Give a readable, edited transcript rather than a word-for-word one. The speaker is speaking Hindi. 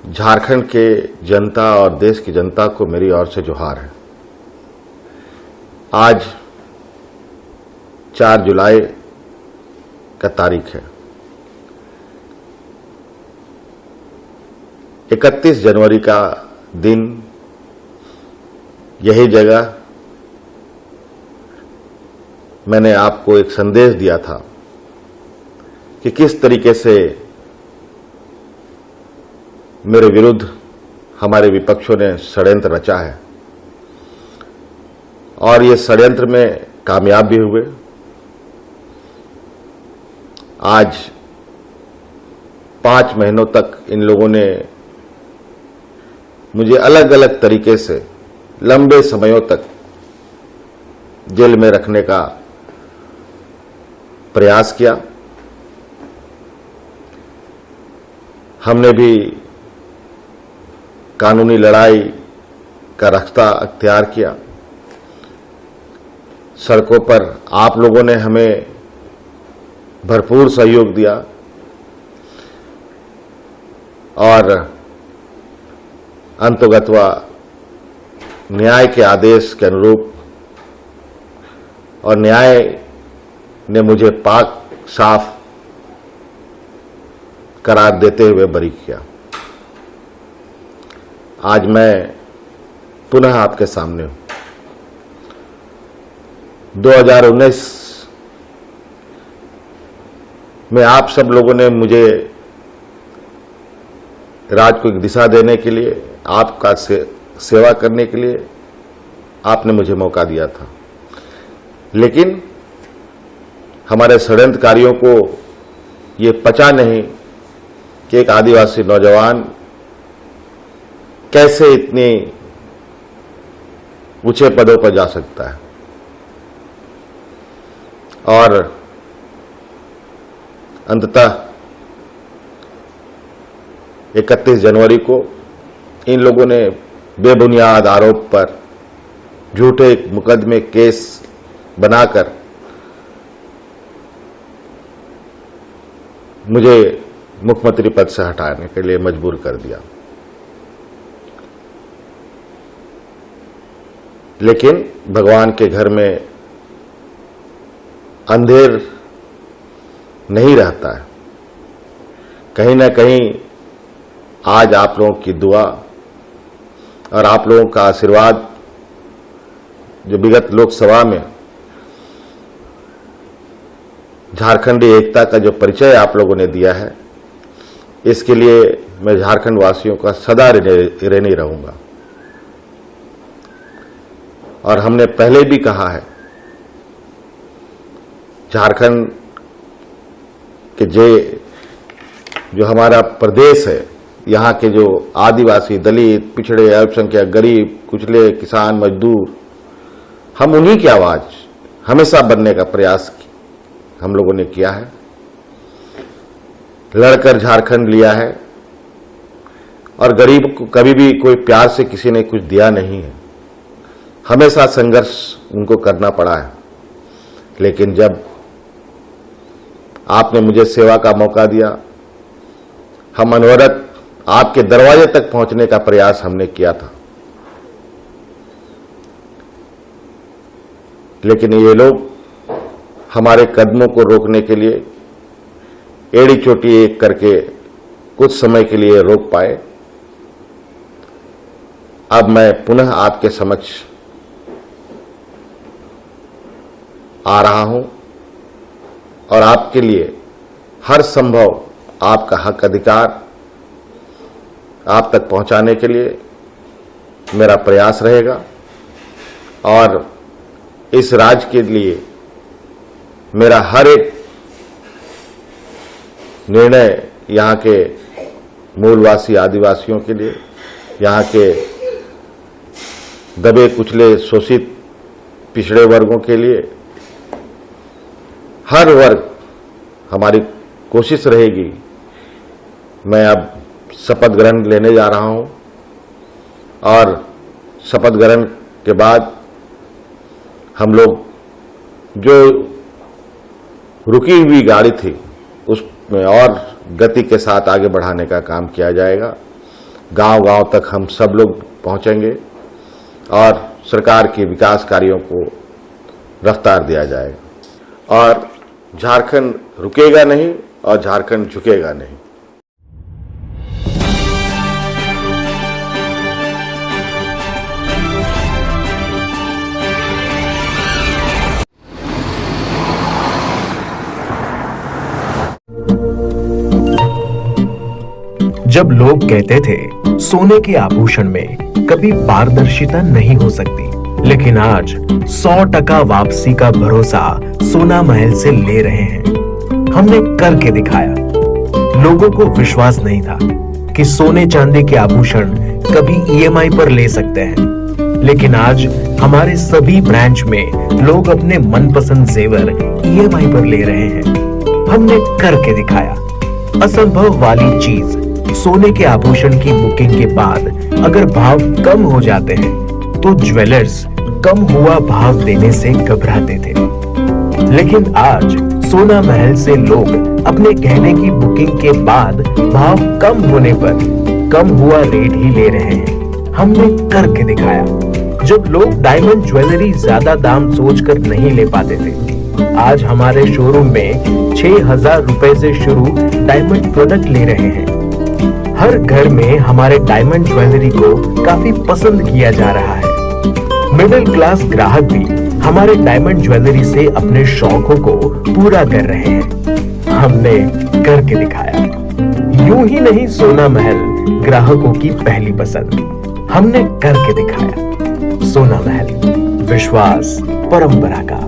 झारखंड के जनता और देश की जनता को मेरी ओर से जोहार है। आज 4 जुलाई का तारीख है। 31 जनवरी का दिन यही जगह मैंने आपको एक संदेश दिया था कि किस तरीके से मेरे विरुद्ध हमारे विपक्षों ने षड्यंत्र रचा है और ये षड्यंत्र में कामयाब भी हुए। आज 5 महीनों तक इन लोगों ने मुझे अलग अलग तरीके से लंबे समयों तक जेल में रखने का प्रयास किया। हमने भी कानूनी लड़ाई का रास्ता अख्तियार किया। सड़कों पर आप लोगों ने हमें भरपूर सहयोग दिया और अंततः न्याय के आदेश के अनुरूप और न्याय ने मुझे पाक साफ करार देते हुए बरी किया। आज मैं पुनः आपके सामने हूं। 2019 में आप सब लोगों ने मुझे राज्य को एक दिशा देने के लिए, आपका सेवा करने के लिए आपने मुझे मौका दिया था, लेकिन हमारे षड्यंत्रकारियों को ये पचा नहीं कि एक आदिवासी नौजवान कैसे इतने ऊंचे पदों पर जा सकता है। और अंततः 31 जनवरी को इन लोगों ने बेबुनियाद आरोप पर झूठे मुकदमे केस बनाकर मुझे मुख्यमंत्री पद से हटाने के लिए मजबूर कर दिया। लेकिन भगवान के घर में अंधेर नहीं रहता है। कहीं ना कहीं आज आप लोगों की दुआ और आप लोगों का आशीर्वाद जो विगत लोकसभा में झारखंडी एकता का जो परिचय आप लोगों ने दिया है, इसके लिए मैं झारखंड वासियों का सदा ऋणी रहूंगा। और हमने पहले भी कहा है, झारखंड के जो हमारा प्रदेश है, यहाँ के जो आदिवासी, दलित, पिछड़े, अल्पसंख्यक, गरीब, कुचले, किसान, मजदूर, हम उन्हीं की आवाज हमेशा बनने का प्रयास हम लोगों ने किया है। लड़कर झारखंड लिया है और गरीब को कभी भी कोई प्यार से किसी ने कुछ दिया नहीं है। हमेशा संघर्ष उनको करना पड़ा है। लेकिन जब आपने मुझे सेवा का मौका दिया, हम अनवरत आपके दरवाजे तक पहुंचने का प्रयास हमने किया था। लेकिन ये लोग हमारे कदमों को रोकने के लिए एड़ी चोटी एक करके कुछ समय के लिए रोक पाए। अब मैं पुनः आपके समक्ष आ रहा हूं और आपके लिए हर संभव आपका हक अधिकार आप तक पहुंचाने के लिए मेरा प्रयास रहेगा। और इस राज्य के लिए मेरा हर एक निर्णय यहाँ के मूलवासी आदिवासियों के लिए, यहाँ के दबे कुचले शोषित पिछड़े वर्गों के लिए, हर वर्ग, हमारी कोशिश रहेगी। मैं अब शपथ ग्रहण लेने जा रहा हूं और शपथ ग्रहण के बाद हम लोग जो रुकी हुई गाड़ी थी उसमें और गति के साथ आगे बढ़ाने का काम किया जाएगा गांव-गांव तक हम सब लोग पहुंचेंगे और सरकार के विकास कार्यों को रफ्तार दिया जाएगा और झारखंड रुकेगा नहीं और झारखंड झुकेगा नहीं। जब लोग कहते थे सोने के आभूषण में कभी पारदर्शिता नहीं हो सकती, लेकिन आज 100% वापसी का भरोसा सोना महल से ले रहे हैं। हमने करके दिखाया। लोगों को विश्वास नहीं था कि सोने चांदी के आभूषण कभी EMI पर ले सकते हैं, लेकिन आज हमारे सभी ब्रांच में लोग अपने मनपसंद जेवर EMI पर ले रहे हैं। हमने करके दिखाया। असंभव वाली चीज, सोने के आभूषण की बुकिंग के बाद अगर भाव कम हो जाते हैं तो ज्वेलर्स कम हुआ भाव देने से घबराते थे, लेकिन आज सोना महल से लोग अपने गहने की बुकिंग के बाद भाव कम होने पर कम हुआ रेट ही ले रहे हैं। हमने करके दिखाया। जब लोग डायमंड ज्वेलरी ज्यादा दाम सोचकर नहीं ले पाते थे, आज हमारे शोरूम में 6,000 रुपए से शुरू डायमंड प्रोडक्ट ले रहे हैं। हर घर में हमारे डायमंड ज्वेलरी को काफी पसंद किया जा रहा है। मिडिल क्लास ग्राहक भी हमारे डायमंड ज्वेलरी से अपने शौकों को पूरा कर रहे हैं। हमने करके दिखाया। यूं ही नहीं सोना महल ग्राहकों की पहली पसंद, हमने करके दिखाया। सोना महल, विश्वास परंपरा का।